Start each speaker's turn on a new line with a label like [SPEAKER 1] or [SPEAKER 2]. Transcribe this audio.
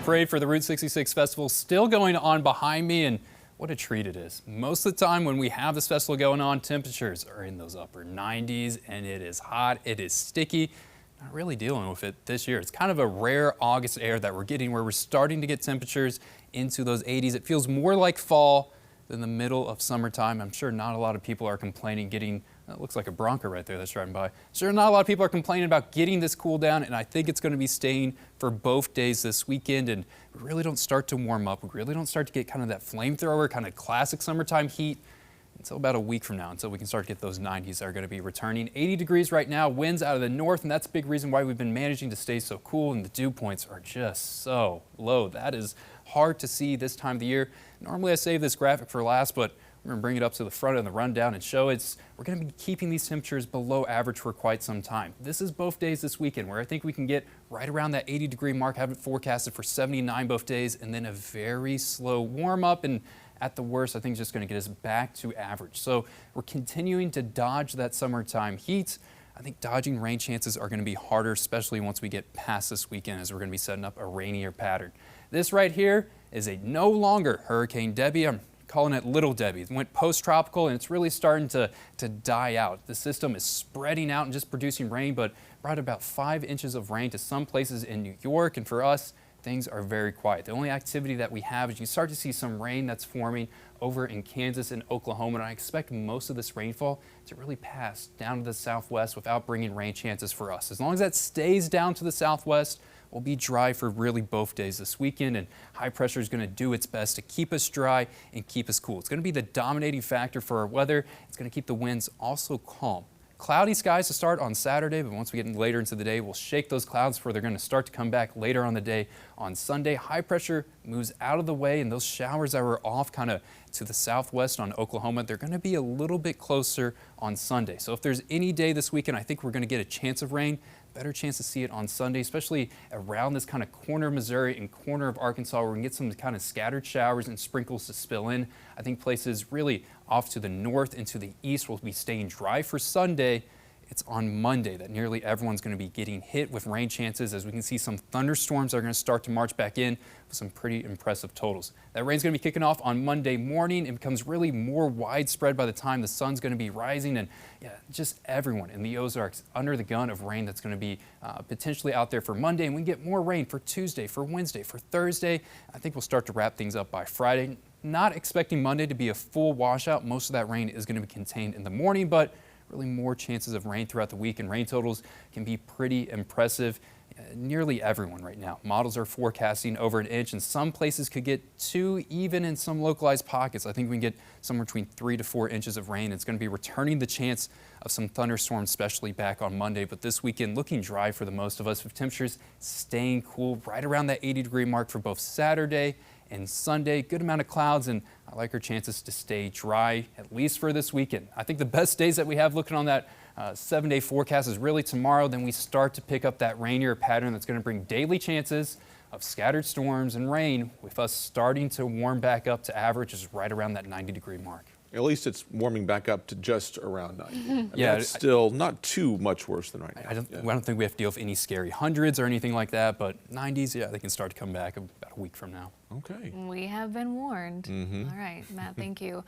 [SPEAKER 1] parade for the Route 66 Festival still going on behind me, and what a treat it is. Most of the time when we have this festival going on, temperatures are in those upper 90s, and it is hot, it is sticky. Not really dealing with it this year. It's kind of a rare August air that we're getting where we're starting to get temperatures into those 80s. It feels more like fall than the middle of summertime. I'm sure not a lot of people are complaining getting, that looks like a Bronco right there that's driving by. Sure, not a lot of people are complaining about getting this cool down, and I think it's going to be staying for both days this weekend, and we really don't start to warm up. We really don't start to get kind of that flamethrower, kind of classic summertime heat until about a week from now, until we can start to get those 90s that are going to be returning. 80 degrees right now, winds out of the north, and that's a big reason why we've been managing to stay so cool, and the dew points are just so low. That is hard to see this time of the year. Normally I save this graphic for last, but we're going to bring it up to the front of the rundown and show we're going to be keeping these temperatures below average for quite some time. This is both days this weekend where I think we can get right around that 80-degree mark, have it forecasted for 79 both days, and then a very slow warm up, and at the worst, I think it's just going to get us back to average. So we're continuing to dodge that summertime heat. I think dodging rain chances are going to be harder, especially once we get past this weekend, as we're going to be setting up a rainier pattern. This right here is a no longer Hurricane Debbie. I'm calling it Little Debbie. It went post-tropical, and it's really starting to die out. The system is spreading out and just producing rain, but brought about 5 inches of rain to some places in New York, and for us, things are very quiet. The only activity that we have is you start to see some rain that's forming over in Kansas and Oklahoma, and I expect most of this rainfall to really pass down to the southwest without bringing rain chances for us. As long as that stays down to the southwest, we'll be dry for really both days this weekend, and high pressure is going to do its best to keep us dry and keep us cool. It's going to be the dominating factor for our weather. It's going to keep the winds also calm. Cloudy skies to start on Saturday, but once we get later into the day, we'll shake those clouds before they're going to start to come back later on the day. On Sunday, high pressure moves out of the way, and those showers that were off kind of to the southwest on Oklahoma, they're going to be a little bit closer on Sunday. So if there's any day this weekend, I think we're going to get a chance of rain. Better chance to see it on Sunday, especially around this kind of corner of Missouri and corner of Arkansas, where we can get some kind of scattered showers and sprinkles to spill in. I think places really off to the north and to the east will be staying dry for Sunday. It's on Monday that nearly everyone's going to be getting hit with rain chances, as we can see some thunderstorms are going to start to march back in with some pretty impressive totals. That rain's going to be kicking off on Monday morning. It becomes really more widespread by the time the sun's going to be rising, and just everyone in the Ozarks under the gun of rain that's going to be potentially out there for Monday, and we get more rain for Tuesday, for Wednesday, for Thursday. I think we'll start to wrap things up by Friday. Not expecting Monday to be a full washout. Most of that rain is going to be contained in the morning, but really more chances of rain throughout the week, and rain totals can be pretty impressive. Nearly everyone right now. Models are forecasting over an inch, and some places could get 2, even in some localized pockets. I think we can get somewhere between 3 to 4 inches of rain. It's going to be returning the chance of some thunderstorms, especially back on Monday. But this weekend looking dry for the most of us, with temperatures staying cool right around that 80-degree mark for both Saturday and Sunday. Good amount of clouds, and I like our chances to stay dry, at least for this weekend. I think the best days that we have looking on that 7-day forecast is really tomorrow. Then we start to pick up that rainier pattern that's going to bring daily chances of scattered storms and rain, with us starting to warm back up to averages right around that 90-degree mark.
[SPEAKER 2] At least it's warming back up to just around 90. I mean,
[SPEAKER 1] yeah,
[SPEAKER 2] it's still not too much worse than right now.
[SPEAKER 1] I don't think we have to deal with any scary hundreds or anything like that, but 90s, yeah, they can start to come back about a week from now.
[SPEAKER 2] Okay.
[SPEAKER 3] We have been warned. All right, Matt, thank you.